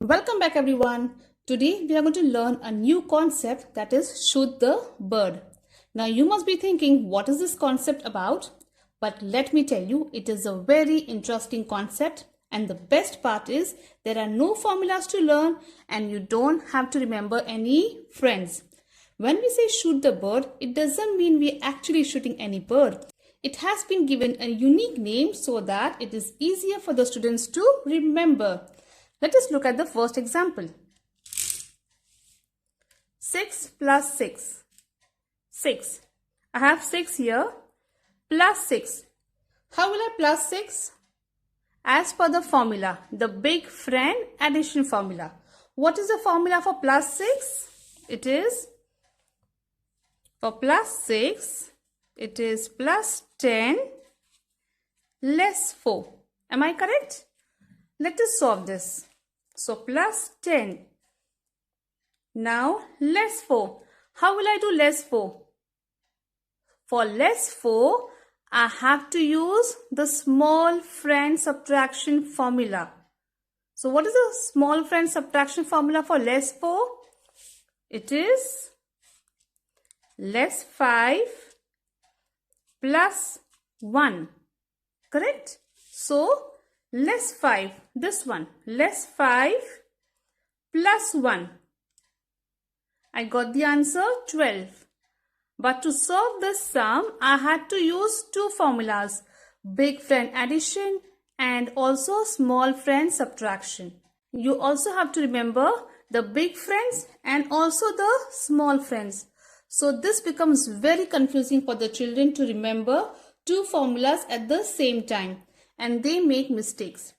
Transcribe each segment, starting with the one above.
Welcome back everyone. Today we are going to learn a new concept, that is shoot the bird. Now you must be thinking, what is this concept about? But let me tell you, it is a very interesting concept, and the best part is there are no formulas to learn and you don't have to remember any friends. When we say shoot the bird, it doesn't mean we are actually shooting any bird. It has been given a unique name so that it is easier for the students to remember. Let us look at the first example. 6 plus 6. 6. I have 6 here. Plus 6. How will I plus 6? As per the formula, the big friend addition formula. What is the formula for plus 6? It is, for plus 6, it is plus 10 less 4. Am I correct? Let us solve this. So plus 10. Now less 4. How will I do less 4? For less 4, I have to use the small friend subtraction formula. So what is the small friend subtraction formula for less 4? It is less 5 plus 1. Correct? So less 5, this one, less 5 plus 1. I got the answer 12. But to solve this sum, I had to use two formulas, big friend addition and also small friend subtraction. You also have to remember the big friends and also the small friends. So this becomes very confusing for the children to remember two formulas at the same time, and they make mistakes.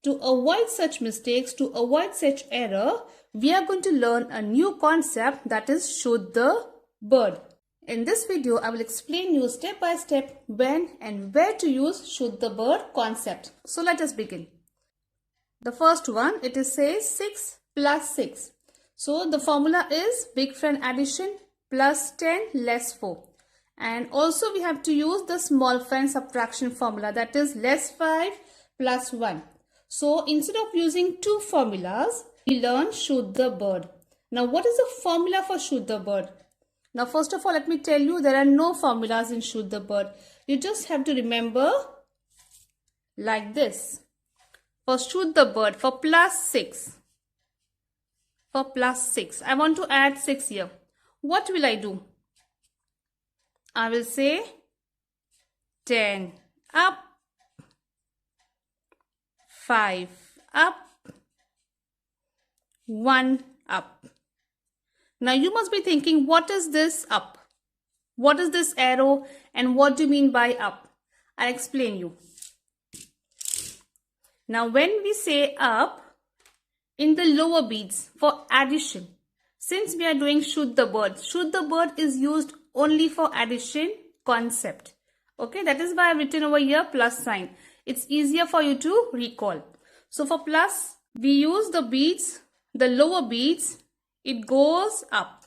To avoid such mistakes, to avoid such error, we are going to learn a new concept, that is shoot the bird. In this video, I will explain you step by step when and where to use shoot the bird concept. So let us begin. The first one, it says 6 plus 6. So the formula is big friend addition plus 10 less 4. And also we have to use the small friend subtraction formula, that is less 5 plus 1. So instead of using two formulas, we learn shoot the bird. Now what is the formula for shoot the bird? Now first of all, let me tell you, there are no formulas in shoot the bird. You just have to remember like this. For shoot the bird, for plus 6. For plus 6. I want to add 6 here. What will I do? I will say 10 up, 5 up, 1 up. Now you must be thinking, what is this up? What is this arrow and what do you mean by up? I'll explain you. Now when we say up, in the lower beads for addition, since we are doing shoot the bird is used only for addition concept. Okay, that is why I've written over here plus sign. It's easier for you to recall. So for plus, we use the beads, the lower beads, it goes up.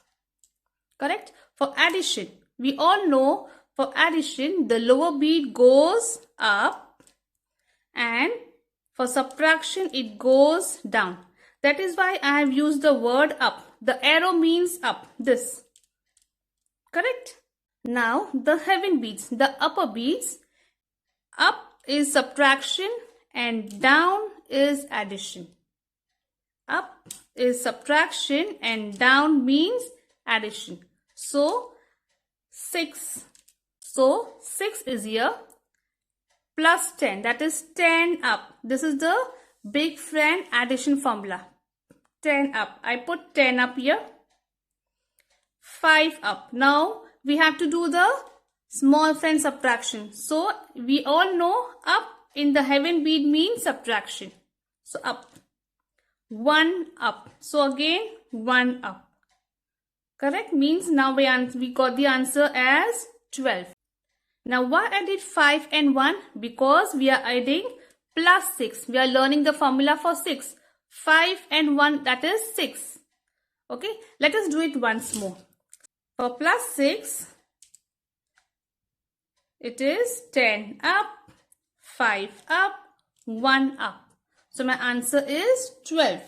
Correct? For addition, we all know for addition, the lower bead goes up, and for subtraction, it goes down. That is why I have used the word up. The arrow means up, this. Correct? Now the heaven beads, the upper beads, up is subtraction and down is addition. Up is subtraction and down means addition. So 6. So 6 is here. Plus 10, that is 10 up. This is the big friend addition formula. 10 up. I put 10 up here. 5 up. Now we have to do the small friend subtraction. So we all know up in the heaven bead means subtraction. So up. 1 up. So again 1 up. Correct? Means now we got the answer as 12. Now why I did 5 and 1? Because we are adding plus 6. We are learning the formula for 6. 5 and 1, that is 6. Okay, let us do it once more. For plus 6, it is 10 up, 5 up, 1 up. So my answer is 12.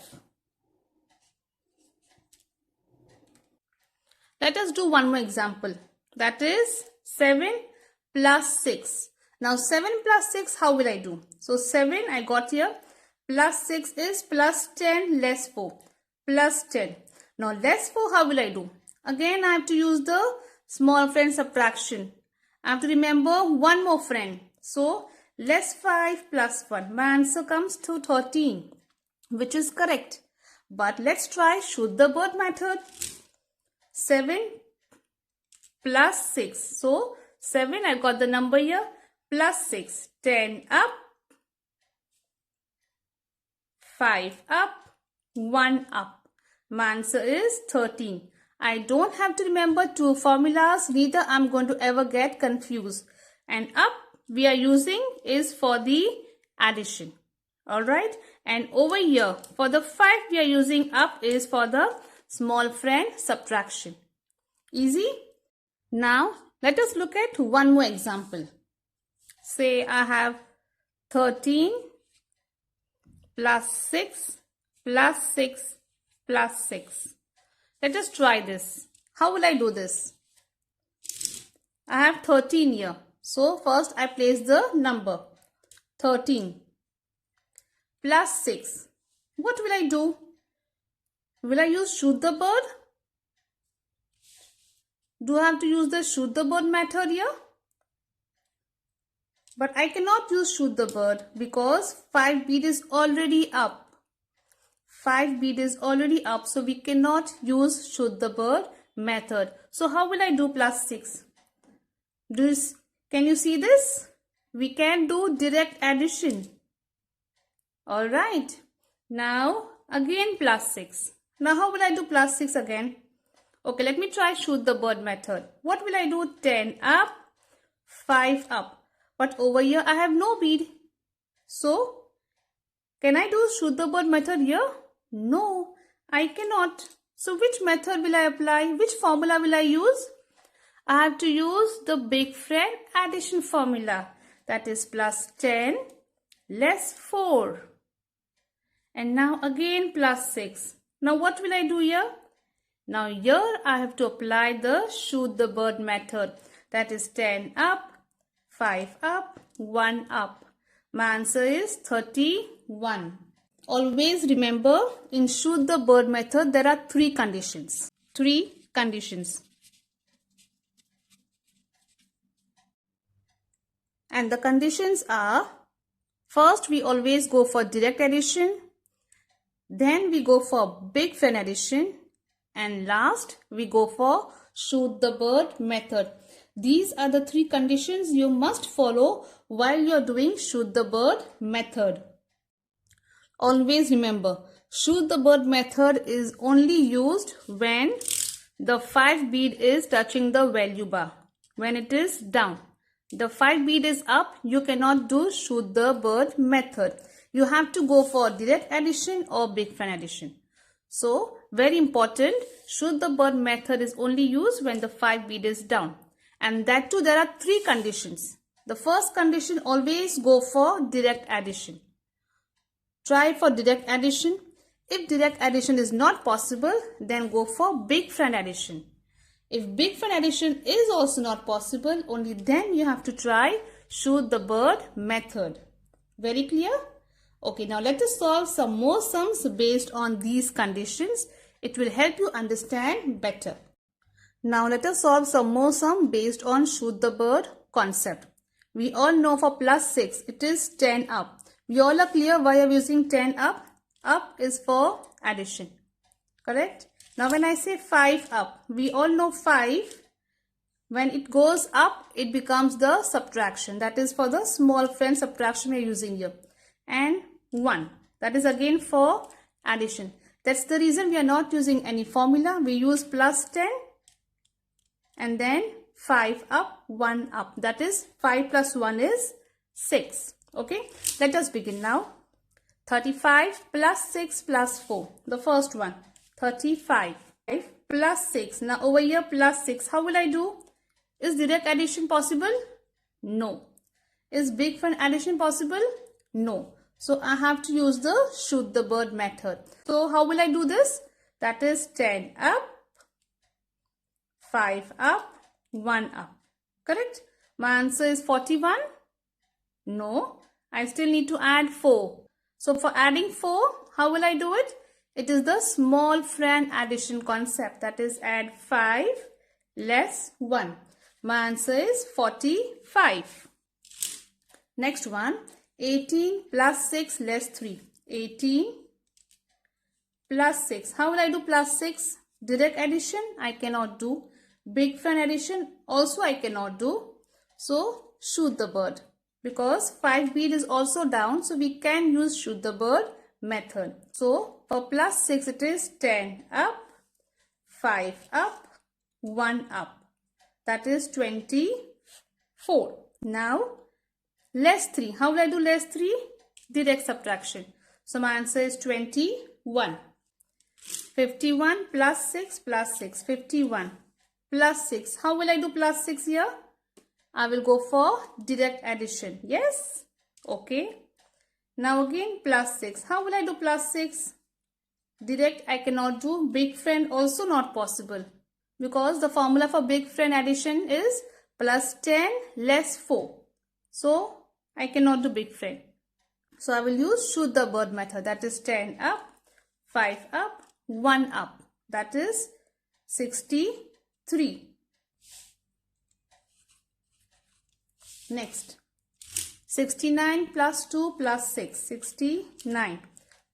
Let us do one more example. That is 7 plus 6. Now 7 plus 6, how will I do? So 7 I got here. Plus 6 is plus 10 less 4. Plus 10. Now less 4, how will I do? Again I have to use the small friend subtraction. I have to remember one more friend. So less 5 plus 1. My answer comes to 13, which is correct. But let's try Shuddha Bird method. 7 plus 6. So 7, I got the number here. Plus 6. 10 up. 5 up. 1 up. My answer is 13. I don't have to remember two formulas. Neither I'm going to ever get confused. And up we are using is for the addition. Alright. And over here for the 5 we are using up is for the small friend subtraction. Easy? Now let us look at one more example. Say I have 13 plus 6 plus 6 plus 6. Let us try this. How will I do this? I have 13 here. So first I place the number 13 plus 6. What will I do? Will I use Shuddha Bird? Do I have to use the Shuddha Bird method here? But I cannot use Shuddha Bird because 5 bead is already up. 5 bead is already up, so we cannot use Shuddha Bird method. So how will I do plus 6? Can you see this? We can do direct addition. Alright. Now again plus 6. Now how will I do plus 6 again? Okay, let me try Shuddha Bird method. What will I do? 10 up, 5 up. But over here I have no bead. So can I do Shuddha Bird method here? No, I cannot. So which method will I apply? Which formula will I use? I have to use the big friend addition formula. That is plus 10 less 4. And now again plus 6. Now what will I do here? Now here I have to apply the Shuddha Bird method. That is 10 up, 5 up, 1 up. My answer is 31. Always remember, in Shuddha Bird method, there are 3 conditions. 3 conditions. And the conditions are, first we always go for direct addition. Then we go for big friend addition. And last we go for Shuddha Bird method. These are the 3 conditions you must follow while you are doing Shuddha Bird method. Always remember, Shuddha Bird method is only used when the 5 bead is touching the value bar. When it is down, the 5 bead is up, you cannot do Shuddha Bird method. You have to go for direct addition or big friend addition. So, very important, Shuddha Bird method is only used when the 5 bead is down. And that too, there are 3 conditions. The first condition, always go for direct addition. Try for direct addition. If direct addition is not possible, then go for big friend addition. If big friend addition is also not possible, only then you have to try Shuddha Bird method. Very clear? Okay, now let us solve some more sums based on these conditions. It will help you understand better. Now let us solve some more sum based on Shuddha Bird concept. We all know for plus 6, it is 10 up. We all are clear why I am using 10 up. Up is for addition. Correct? Now when I say 5 up, we all know 5. When it goes up, it becomes the subtraction. That is for the small friend subtraction we are using here. And 1. That is again for addition. That's the reason we are not using any formula. We use plus 10 and then 5 up, 1 up. That is 5 plus 1 is 6. Okay, let us begin now. 35 plus 6 plus 4. The first one, 35 plus 6. Now over here plus 6. How will I do? Is direct addition possible? No. Is big friend addition possible? No. So I have to use the Shuddha Bird method. So how will I do this? That is 10 up, 5 up, 1 up. Correct? My answer is 41. No, I still need to add 4. So for adding 4, how will I do it? It is the small friend addition concept. That is, add 5 less 1. My answer is 45. Next one, 18 plus 6 less 3. 18 plus 6. How will I do plus 6? Direct addition, I cannot do. Big friend addition, also I cannot do. So, shoot the bird. Because 5 bead is also down, so we can use shoot the bird method. So, for plus 6, it is 10 up, 5 up, 1 up. That is 24. Now, less 3. How will I do less 3? Direct subtraction. So, my answer is 21. 51 plus 6 plus 6. 51 plus 6. How will I do plus 6 here? I will go for direct addition. Yes? Okay. Now again plus 6. How will I do plus 6? Direct I cannot do. Big friend also not possible. Because the formula for big friend addition is plus 10 less 4. So I cannot do big friend. So I will use shoot the bird method. That is 10 up, 5 up, 1 up. That is 63. Next, 69 plus 2 plus 6. 69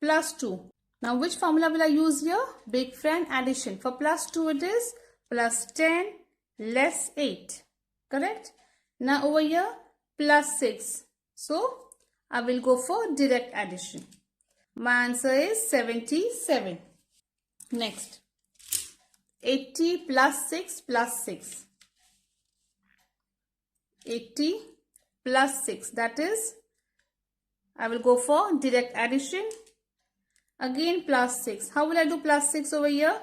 plus 2. Now which formula will I use here? Big friend addition. For plus 2 it is plus 10 less 8. Correct? Now over here plus 6. So I will go for direct addition. My answer is 77. Next, 80 plus 6 plus 6. 80 plus 6. That is, I will go for direct addition. Again plus 6. How will I do plus 6 over here?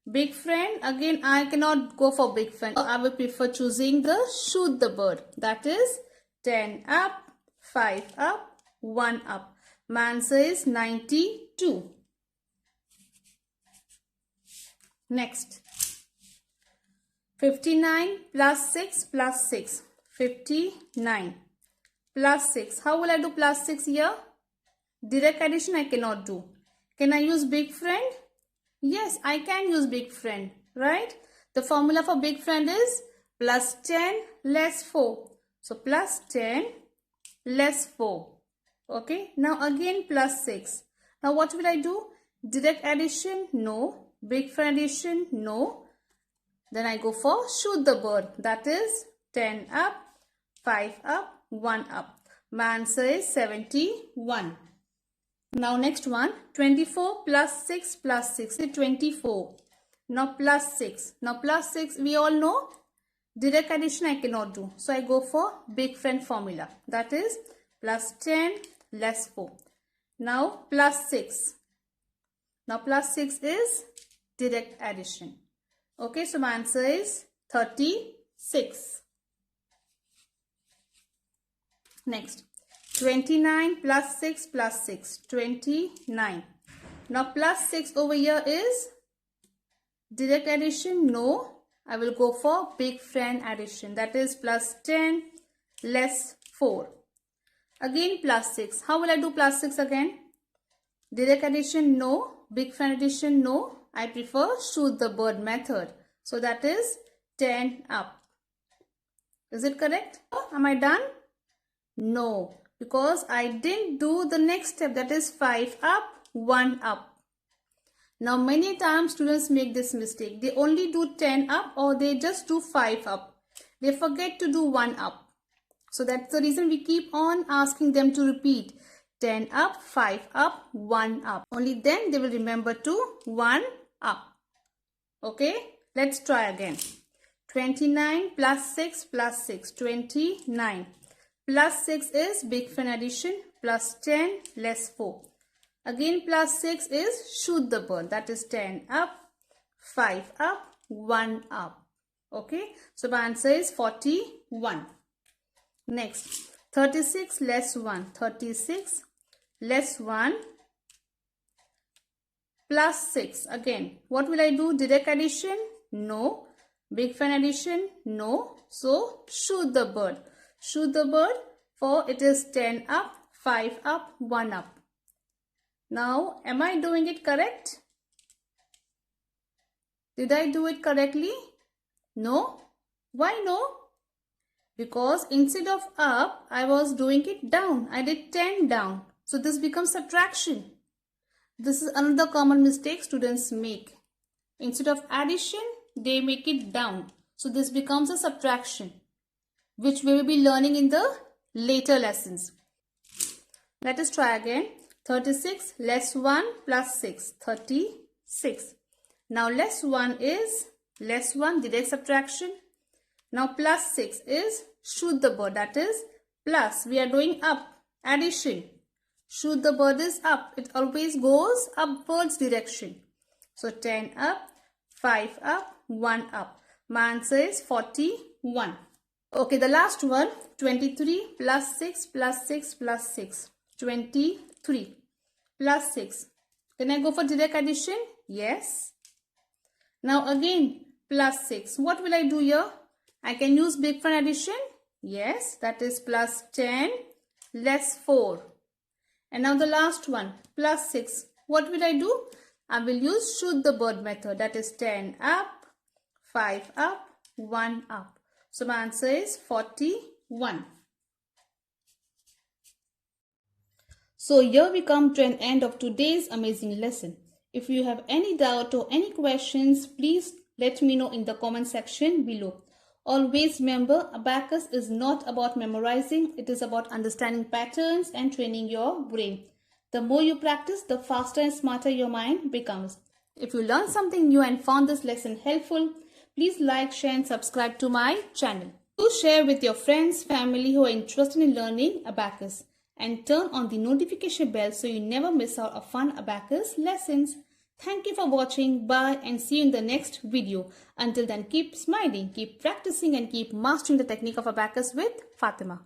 Big friend. Again, I cannot go for big friend. I will prefer choosing the shoot the bird. That is 10 up, 5 up, 1 up. My answer is 92. Next, 59 plus 6 plus 6. 59 plus 6. How will I do plus 6 here? Direct addition I cannot do. Can I use big friend? Yes, I can use big friend, right? The formula for big friend is plus 10 less 4. So plus 10 less 4. Okay, now again plus 6. Now what will I do? Direct addition? No. Big friend addition? No. Then I go for shoot the bird. That is 10 up, 5 up, 1 up. My answer is 71. Now next one, 24 plus 6 plus 6 is 24. Now plus 6. Now plus 6 we all know direct addition I cannot do. So I go for big friend formula. That is plus 10 less 4. Now plus 6. Now plus 6 is direct addition. Okay, so my answer is 36. Next, 29 plus 6 plus 6. 29. Now plus 6 over here is direct addition. No, I will go for big friend addition. That is plus 10 less 4. Again plus 6. How will I do plus 6 again? Direct addition? No. Big friend addition? No. I prefer shoot the bird method. So that is 10 up. Is it correct? Am I done? No, because I didn't do the next step, that is 5 up, 1 up. Now many times students make this mistake. They only do 10 up or they just do 5 up. They forget to do 1 up. So that's the reason we keep on asking them to repeat 10 up, 5 up, 1 up. Only then they will remember to 1 up. Okay, let's try again. 29 plus 6 plus 6. 29. Plus 6 is big friend addition. Plus 10 less 4. Again plus 6 is shoot the bird. That is 10 up, 5 up, 1 up. Okay, so my answer is 41. Next, 36 less 1. 36 less 1 plus 6. Again, what will I do? Direct addition? No. Big fan addition? No. So shoot the bird. Shoot the bird for it is 10 up, 5 up, 1 up. Now, am I doing it correct? Did I do it correctly? No. Why no? Because instead of up, I was doing it down. I did 10 down. So this becomes subtraction. This is another common mistake students make. Instead of addition, they make it down. So this becomes a subtraction, which we will be learning in the later lessons. Let us try again. 36 less 1 plus 6. 36. Now less 1 is less 1, direct subtraction. Now plus 6 is shoot the bird, that is plus. We are doing up, addition. Shoot the bird is up. It always goes upwards direction. So 10 up, 5 up, 1 up. My answer is 41. Okay, the last one. 23 plus 6 plus 6 plus 6. 23 plus 6. Can I go for direct addition? Yes. Now again plus 6. What will I do here? I can use big fan addition. Yes, that is plus 10 less 4. And now the last one, plus 6. What will I do? I will use shoot the bird method. That is 10 up, 5 up, 1 up. So my answer is 41. So here we come to an end of today's amazing lesson. If you have any doubt or any questions, please let me know in the comment section below. Always remember, Abacus is not about memorizing. It is about understanding patterns and training your brain. The more you practice, the faster and smarter your mind becomes. If you learned something new and found this lesson helpful, please like, share and subscribe to my channel. Do share with your friends, family who are interested in learning Abacus. And turn on the notification bell so you never miss out on fun Abacus lessons. Thank you for watching. Bye and see you in the next video. Until then, keep smiling, keep practicing and keep mastering the technique of Abacus with Fatima.